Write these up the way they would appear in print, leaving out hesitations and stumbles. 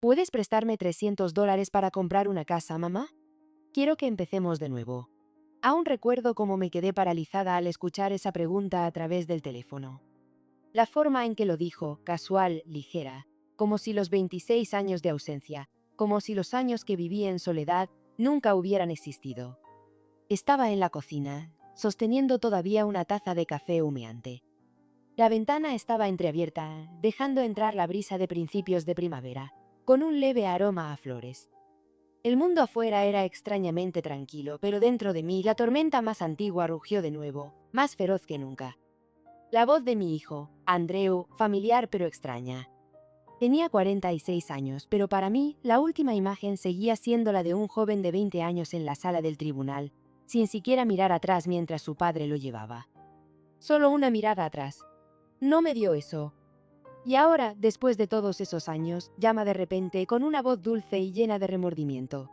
¿Puedes prestarme $300 para comprar una casa, mamá? Quiero que empecemos de nuevo. Aún recuerdo cómo me quedé paralizada al escuchar esa pregunta a través del teléfono. La forma en que lo dijo, casual, ligera, como si los 26 años de ausencia, como si los años que viví en soledad nunca hubieran existido. Estaba en la cocina, sosteniendo todavía una taza de café humeante. La ventana estaba entreabierta, dejando entrar la brisa de principios de primavera, con un leve aroma a flores. El mundo afuera era extrañamente tranquilo, pero dentro de mí la tormenta más antigua rugió de nuevo, más feroz que nunca. La voz de mi hijo, Andreu, familiar pero extraña. Tenía 46 años, pero para mí la última imagen seguía siendo la de un joven de 20 años en la sala del tribunal, sin siquiera mirar atrás mientras su padre lo llevaba. Solo una mirada atrás. No me dio eso. Y ahora, después de todos esos años, llama de repente con una voz dulce y llena de remordimiento.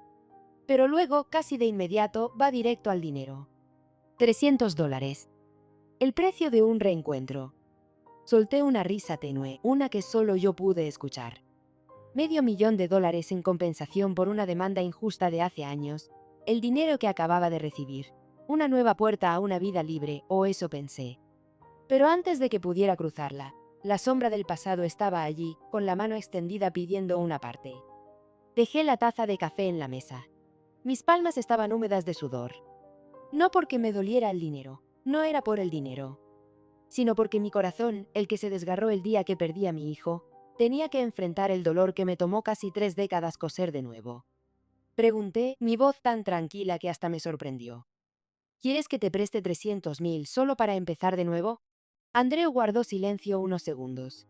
Pero luego, casi de inmediato, va directo al dinero. $300. El precio de un reencuentro. Solté una risa tenue, una que solo yo pude escuchar. $500,000 en compensación por una demanda injusta de hace años. El dinero que acababa de recibir. Una nueva puerta a una vida libre, o eso pensé. Pero antes de que pudiera cruzarla, la sombra del pasado estaba allí, con la mano extendida pidiendo una parte. Dejé la taza de café en la mesa. Mis palmas estaban húmedas de sudor. No porque me doliera el dinero, no era por el dinero, sino porque mi corazón, el que se desgarró el día que perdí a mi hijo, tenía que enfrentar el dolor que me tomó casi 3 décadas coser de nuevo. Pregunté, mi voz tan tranquila que hasta me sorprendió. ¿Quieres que te preste 300,000 solo para empezar de nuevo? Andreu guardó silencio unos segundos.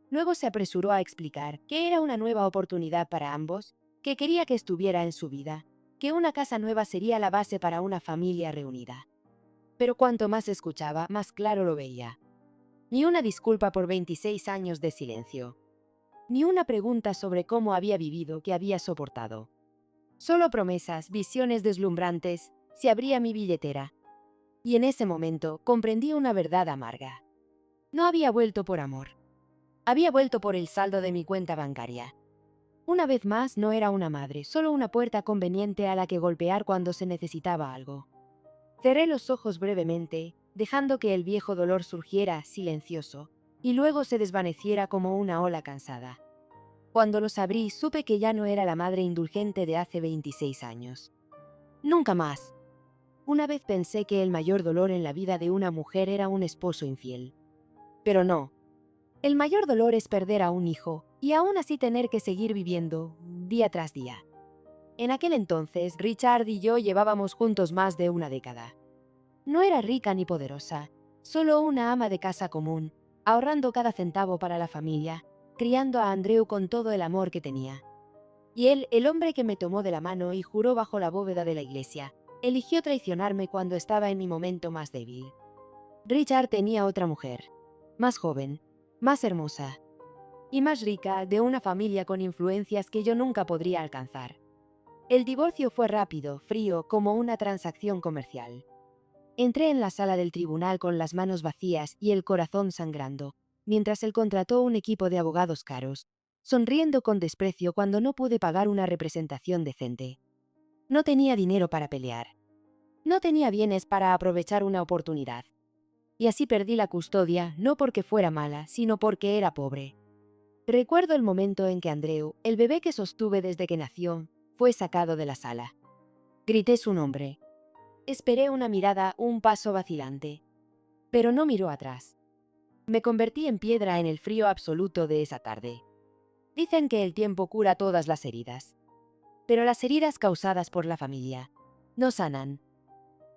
Luego se apresuró a explicar que era una nueva oportunidad para ambos, que quería que estuviera en su vida, que una casa nueva sería la base para una familia reunida. Pero cuanto más escuchaba, más claro lo veía. Ni una disculpa por 26 años de silencio. Ni una pregunta sobre cómo había vivido, que había soportado. Solo promesas, visiones deslumbrantes, se abría mi billetera. Y en ese momento comprendí una verdad amarga. No había vuelto por amor. Había vuelto por el saldo de mi cuenta bancaria. Una vez más no era una madre, solo una puerta conveniente a la que golpear cuando se necesitaba algo. Cerré los ojos brevemente, dejando que el viejo dolor surgiera, silencioso, y luego se desvaneciera como una ola cansada. Cuando los abrí, supe que ya no era la madre indulgente de hace 26 años. Nunca más. Una vez pensé que el mayor dolor en la vida de una mujer era un esposo infiel. Pero no. El mayor dolor es perder a un hijo, y aún así tener que seguir viviendo, día tras día. En aquel entonces, Richard y yo llevábamos juntos más de una década. No era rica ni poderosa, solo una ama de casa común, ahorrando cada centavo para la familia, criando a Andreu con todo el amor que tenía. Y él, el hombre que me tomó de la mano y juró bajo la bóveda de la iglesia, eligió traicionarme cuando estaba en mi momento más débil. Richard tenía otra mujer, más joven, más hermosa y más rica, de una familia con influencias que yo nunca podría alcanzar. El divorcio fue rápido, frío, como una transacción comercial. Entré en la sala del tribunal con las manos vacías y el corazón sangrando, mientras él contrató un equipo de abogados caros, sonriendo con desprecio cuando no pude pagar una representación decente. No tenía dinero para pelear. No tenía bienes para aprovechar una oportunidad. Y así perdí la custodia, no porque fuera mala, sino porque era pobre. Recuerdo el momento en que Andreu, el bebé que sostuve desde que nació, fue sacado de la sala. Grité su nombre. Esperé una mirada, un paso vacilante. Pero no miró atrás. Me convertí en piedra en el frío absoluto de esa tarde. Dicen que el tiempo cura todas las heridas. Pero las heridas causadas por la familia no sanan.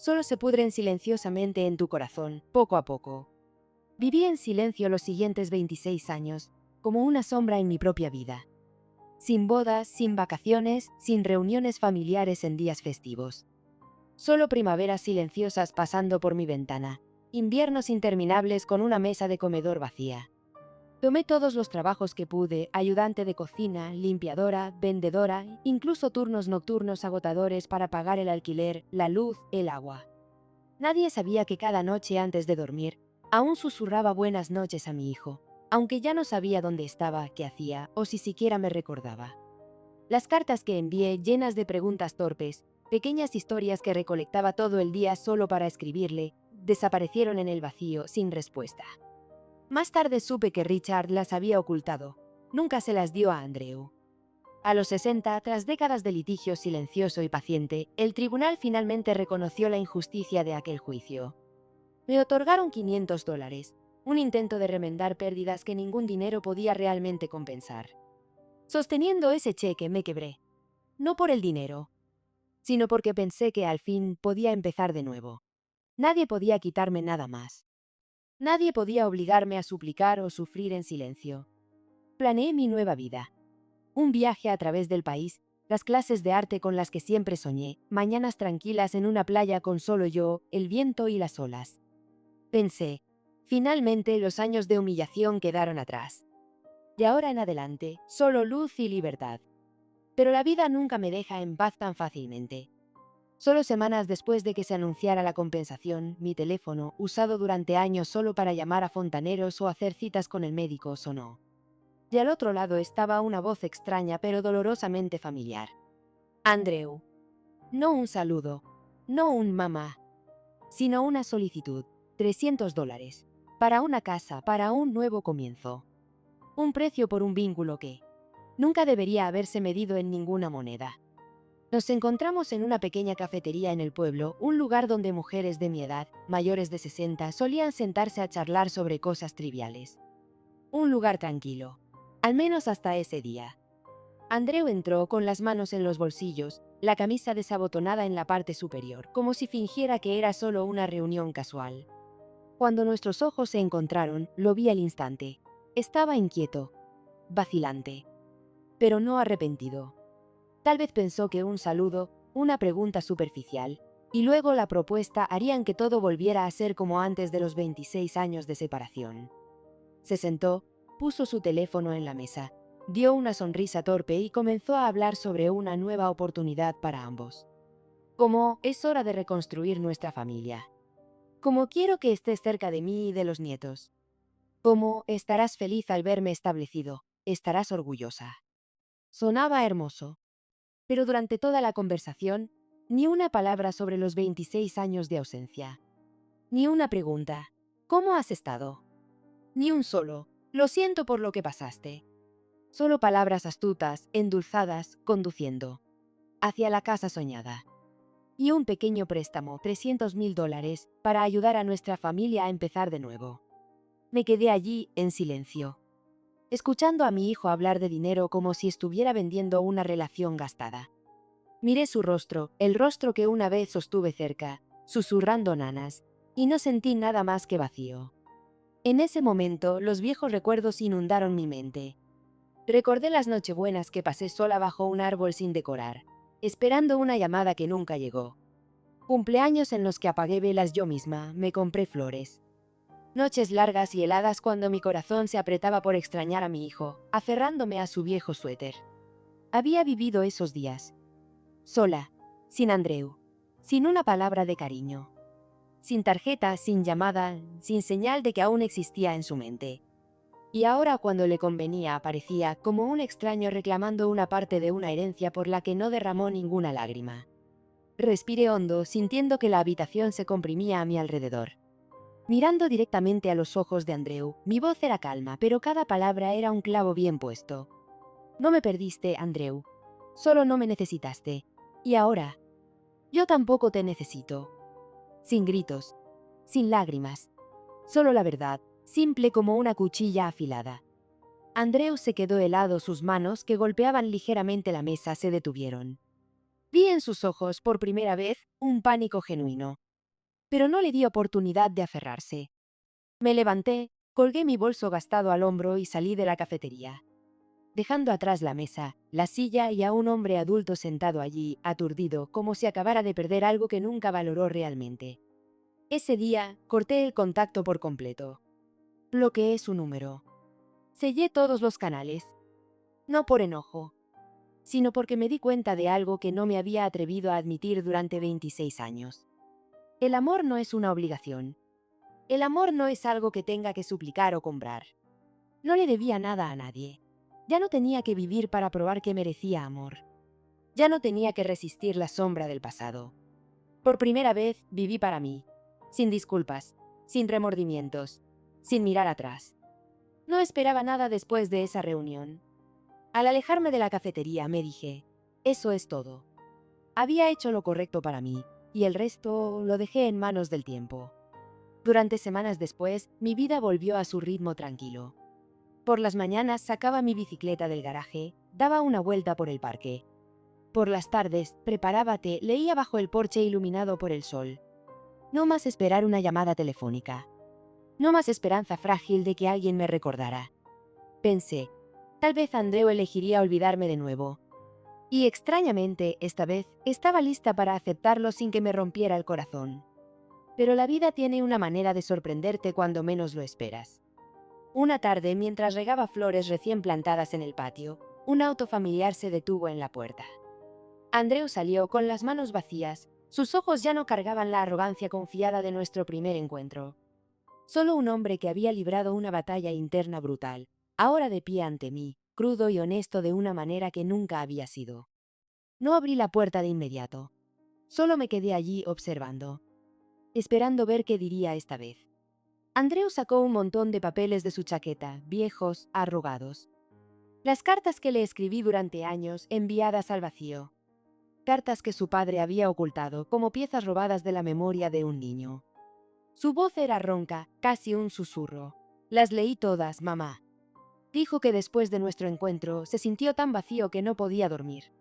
Solo se pudren silenciosamente en tu corazón, poco a poco. Viví en silencio los siguientes 26 años, como una sombra en mi propia vida. Sin bodas, sin vacaciones, sin reuniones familiares en días festivos. Solo primaveras silenciosas pasando por mi ventana, inviernos interminables con una mesa de comedor vacía. Tomé todos los trabajos que pude, ayudante de cocina, limpiadora, vendedora, incluso turnos nocturnos agotadores para pagar el alquiler, la luz, el agua. Nadie sabía que cada noche antes de dormir, aún susurraba buenas noches a mi hijo, aunque ya no sabía dónde estaba, qué hacía o si siquiera me recordaba. Las cartas que envié llenas de preguntas torpes, pequeñas historias que recolectaba todo el día solo para escribirle, desaparecieron en el vacío sin respuesta. Más tarde supe que Richard las había ocultado. Nunca se las dio a Andrew. A los 60, tras décadas de litigio silencioso y paciente, el tribunal finalmente reconoció la injusticia de aquel juicio. Me otorgaron $500, un intento de remendar pérdidas que ningún dinero podía realmente compensar. Sosteniendo ese cheque me quebré. No por el dinero, sino porque pensé que al fin podía empezar de nuevo. Nadie podía quitarme nada más. Nadie podía obligarme a suplicar o sufrir en silencio. Planeé mi nueva vida. Un viaje a través del país, las clases de arte con las que siempre soñé, mañanas tranquilas en una playa con solo yo, el viento y las olas. Pensé, finalmente los años de humillación quedaron atrás. De ahora en adelante, solo luz y libertad. Pero la vida nunca me deja en paz tan fácilmente. Solo semanas después de que se anunciara la compensación, mi teléfono, usado durante años solo para llamar a fontaneros o hacer citas con el médico, sonó. Y al otro lado estaba una voz extraña pero dolorosamente familiar. Andrew. No un saludo, no un mamá, sino una solicitud. $300. Para una casa, para un nuevo comienzo. Un precio por un vínculo que nunca debería haberse medido en ninguna moneda. Nos encontramos en una pequeña cafetería en el pueblo, un lugar donde mujeres de mi edad, mayores de 60, solían sentarse a charlar sobre cosas triviales. Un lugar tranquilo. Al menos hasta ese día. Andrew entró con las manos en los bolsillos, la camisa desabotonada en la parte superior, como si fingiera que era solo una reunión casual. Cuando nuestros ojos se encontraron, lo vi al instante. Estaba inquieto, vacilante, pero no arrepentido. Tal vez pensó que un saludo, una pregunta superficial, y luego la propuesta harían que todo volviera a ser como antes de los 26 años de separación. Se sentó, puso su teléfono en la mesa, dio una sonrisa torpe y comenzó a hablar sobre una nueva oportunidad para ambos. Como es hora de reconstruir nuestra familia. Como quiero que estés cerca de mí y de los nietos. Como estarás feliz al verme establecido, estarás orgullosa. Sonaba hermoso. Pero durante toda la conversación, ni una palabra sobre los 26 años de ausencia. Ni una pregunta. ¿Cómo has estado? Ni un solo. Lo siento por lo que pasaste. Solo palabras astutas, endulzadas, conduciendo. Hacia la casa soñada. Y un pequeño préstamo, $300,000, para ayudar a nuestra familia a empezar de nuevo. Me quedé allí, en silencio. Escuchando a mi hijo hablar de dinero como si estuviera vendiendo una relación gastada. Miré su rostro, el rostro que una vez sostuve cerca, susurrando nanas, y no sentí nada más que vacío. En ese momento, los viejos recuerdos inundaron mi mente. Recordé las nochebuenas que pasé sola bajo un árbol sin decorar, esperando una llamada que nunca llegó. Cumpleaños en los que apagué velas yo misma, me compré flores. Noches largas y heladas cuando mi corazón se apretaba por extrañar a mi hijo, aferrándome a su viejo suéter. Había vivido esos días. Sola, sin Andrew, sin una palabra de cariño. Sin tarjeta, sin llamada, sin señal de que aún existía en su mente. Y ahora cuando le convenía aparecía como un extraño reclamando una parte de una herencia por la que no derramó ninguna lágrima. Respiré hondo, sintiendo que la habitación se comprimía a mi alrededor. Mirando directamente a los ojos de Andrew, mi voz era calma, pero cada palabra era un clavo bien puesto. No me perdiste, Andrew. Solo no me necesitaste. Y ahora, yo tampoco te necesito. Sin gritos, sin lágrimas. Solo la verdad, simple como una cuchilla afilada. Andrew se quedó helado, sus manos, que golpeaban ligeramente la mesa, se detuvieron. Vi en sus ojos, por primera vez, un pánico genuino. Pero no le di oportunidad de aferrarse. Me levanté, colgué mi bolso gastado al hombro y salí de la cafetería. Dejando atrás la mesa, la silla y a un hombre adulto sentado allí, aturdido, como si acabara de perder algo que nunca valoró realmente. Ese día, corté el contacto por completo. Bloqueé su número. Sellé todos los canales. No por enojo, sino porque me di cuenta de algo que no me había atrevido a admitir durante 26 años. El amor no es una obligación. El amor no es algo que tenga que suplicar o comprar. No le debía nada a nadie. Ya no tenía que vivir para probar que merecía amor. Ya no tenía que resistir la sombra del pasado. Por primera vez viví para mí, sin disculpas, sin remordimientos, sin mirar atrás. No esperaba nada después de esa reunión. Al alejarme de la cafetería me dije, eso es todo. Había hecho lo correcto para mí, y el resto lo dejé en manos del tiempo. Durante semanas después, mi vida volvió a su ritmo tranquilo. Por las mañanas sacaba mi bicicleta del garaje, daba una vuelta por el parque. Por las tardes, preparaba té, leía bajo el porche iluminado por el sol. No más esperar una llamada telefónica. No más esperanza frágil de que alguien me recordara. Pensé, tal vez Andreu elegiría olvidarme de nuevo. Y extrañamente, esta vez, estaba lista para aceptarlo sin que me rompiera el corazón. Pero la vida tiene una manera de sorprenderte cuando menos lo esperas. Una tarde, mientras regaba flores recién plantadas en el patio, un auto familiar se detuvo en la puerta. Andreu salió con las manos vacías, sus ojos ya no cargaban la arrogancia confiada de nuestro primer encuentro. Solo un hombre que había librado una batalla interna brutal, ahora de pie ante mí, crudo y honesto de una manera que nunca había sido. No abrí la puerta de inmediato. Solo me quedé allí observando, esperando ver qué diría esta vez. Andreu sacó un montón de papeles de su chaqueta, viejos, arrugados. Las cartas que le escribí durante años, enviadas al vacío. Cartas que su padre había ocultado como piezas robadas de la memoria de un niño. Su voz era ronca, casi un susurro. Las leí todas, mamá. Dijo que después de nuestro encuentro se sintió tan vacío que no podía dormir.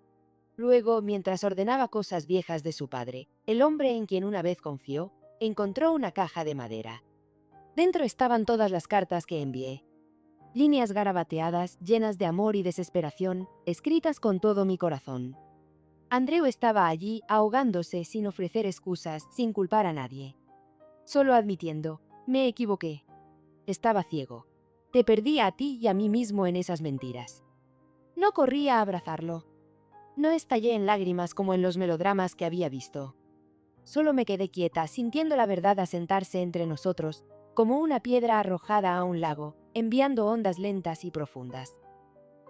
Luego, mientras ordenaba cosas viejas de su padre, el hombre en quien una vez confió, encontró una caja de madera. Dentro estaban todas las cartas que envié. Líneas garabateadas, llenas de amor y desesperación, escritas con todo mi corazón. Andreu estaba allí, ahogándose sin ofrecer excusas, sin culpar a nadie. Solo admitiendo, me equivoqué. Estaba ciego. Te perdí a ti y a mí mismo en esas mentiras. No corrí a abrazarlo. No estallé en lágrimas como en los melodramas que había visto. Solo me quedé quieta, sintiendo la verdad asentarse entre nosotros, como una piedra arrojada a un lago, enviando ondas lentas y profundas.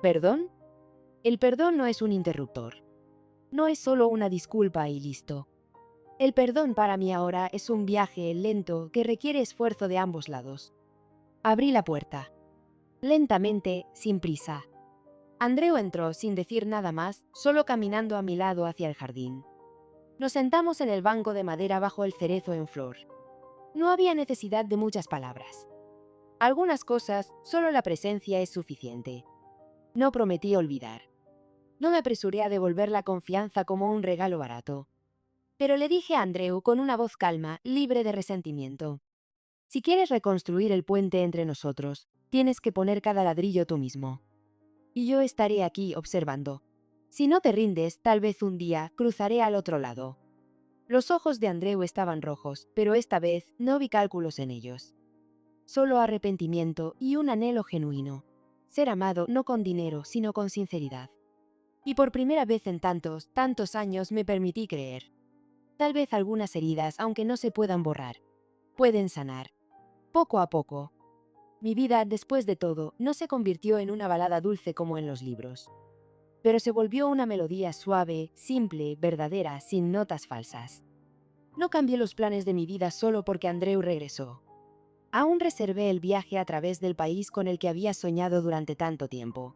¿Perdón? El perdón no es un interruptor. No es solo una disculpa y listo. El perdón para mí ahora es un viaje lento que requiere esfuerzo de ambos lados. Abrí la puerta. Lentamente, sin prisa. Andreu entró sin decir nada más, solo caminando a mi lado hacia el jardín. Nos sentamos en el banco de madera bajo el cerezo en flor. No había necesidad de muchas palabras. Algunas cosas, solo la presencia es suficiente. No prometí olvidar. No me apresuré a devolver la confianza como un regalo barato. Pero le dije a Andreu con una voz calma, libre de resentimiento. Si quieres reconstruir el puente entre nosotros, tienes que poner cada ladrillo tú mismo. Y yo estaré aquí observando. Si no te rindes, tal vez un día cruzaré al otro lado. Los ojos de Andreu estaban rojos, pero esta vez no vi cálculos en ellos. Solo arrepentimiento y un anhelo genuino. Ser amado no con dinero, sino con sinceridad. Y por primera vez en tantos, tantos años me permití creer. Tal vez algunas heridas, aunque no se puedan borrar, pueden sanar. Poco a poco. Mi vida, después de todo, no se convirtió en una balada dulce como en los libros. Pero se volvió una melodía suave, simple, verdadera, sin notas falsas. No cambié los planes de mi vida solo porque Andreu regresó. Aún reservé el viaje a través del país con el que había soñado durante tanto tiempo.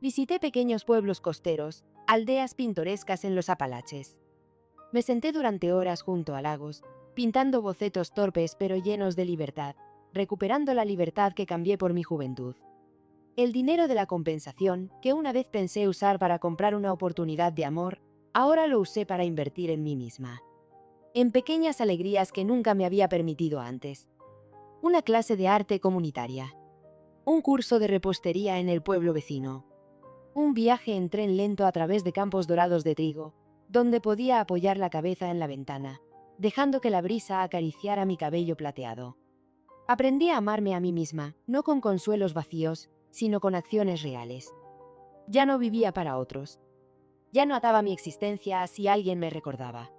Visité pequeños pueblos costeros, aldeas pintorescas en los Apalaches. Me senté durante horas junto a lagos, pintando bocetos torpes pero llenos de libertad, recuperando la libertad que cambié por mi juventud. El dinero de la compensación, que una vez pensé usar para comprar una oportunidad de amor, ahora lo usé para invertir en mí misma. En pequeñas alegrías que nunca me había permitido antes. Una clase de arte comunitaria. Un curso de repostería en el pueblo vecino. Un viaje en tren lento a través de campos dorados de trigo, donde podía apoyar la cabeza en la ventana, dejando que la brisa acariciara mi cabello plateado. Aprendí a amarme a mí misma, no con consuelos vacíos, sino con acciones reales. Ya no vivía para otros. Ya no ataba mi existencia si alguien me recordaba.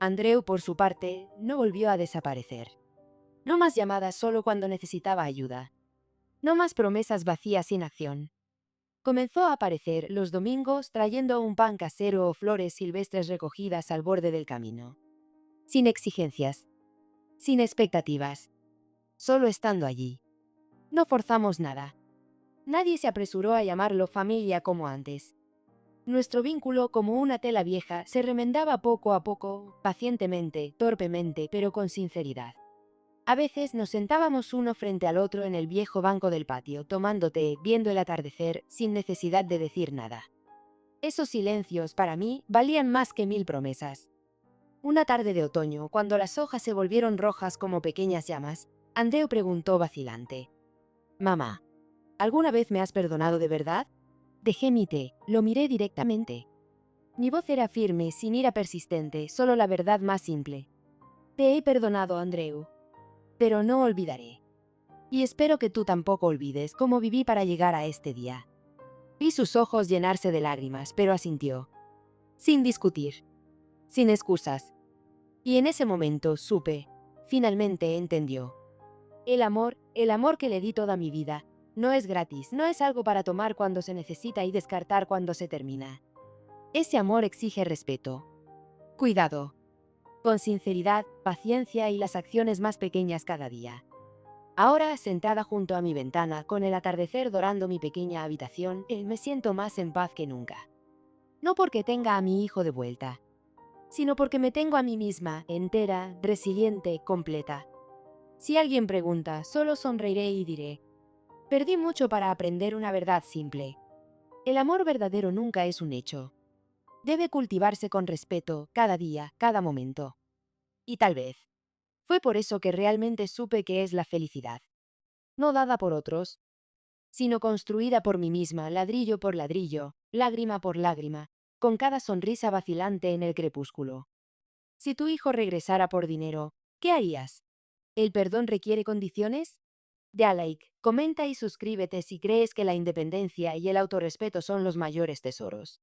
Andreu, por su parte, no volvió a desaparecer. No más llamadas solo cuando necesitaba ayuda. No más promesas vacías sin acción. Comenzó a aparecer los domingos trayendo un pan casero o flores silvestres recogidas al borde del camino. Sin exigencias, sin expectativas, solo estando allí. No forzamos nada. Nadie se apresuró a llamarlo familia como antes. Nuestro vínculo, como una tela vieja, se remendaba poco a poco, pacientemente, torpemente, pero con sinceridad. A veces nos sentábamos uno frente al otro en el viejo banco del patio, tomando té, viendo el atardecer, sin necesidad de decir nada. Esos silencios, para mí, valían más que 1000 promesas. Una tarde de otoño, cuando las hojas se volvieron rojas como pequeñas llamas, Andreu preguntó vacilante: «Mamá, ¿alguna vez me has perdonado de verdad?». Dejé mi té, lo miré directamente. Mi voz era firme, sin ira persistente, solo la verdad más simple. «Te he perdonado, Andreu, pero no olvidaré. Y espero que tú tampoco olvides cómo viví para llegar a este día». Vi sus ojos llenarse de lágrimas, pero asintió. Sin discutir, sin excusas. Y en ese momento supe, finalmente entendió. El amor que le di toda mi vida, no es gratis, no es algo para tomar cuando se necesita y descartar cuando se termina. Ese amor exige respeto, cuidado, con sinceridad, paciencia y las acciones más pequeñas cada día. Ahora, sentada junto a mi ventana, con el atardecer dorando mi pequeña habitación, me siento más en paz que nunca. No porque tenga a mi hijo de vuelta, sino porque me tengo a mí misma, entera, resiliente, completa. Si alguien pregunta, solo sonreiré y diré: perdí mucho para aprender una verdad simple. El amor verdadero nunca es un hecho. Debe cultivarse con respeto, cada día, cada momento. Y tal vez, fue por eso que realmente supe qué es la felicidad. No dada por otros, sino construida por mí misma, ladrillo por ladrillo, lágrima por lágrima, con cada sonrisa vacilante en el crepúsculo. Si tu hijo regresara por dinero, ¿qué harías? ¿El perdón requiere condiciones? Da like, comenta y suscríbete si crees que la independencia y el autorrespeto son los mayores tesoros.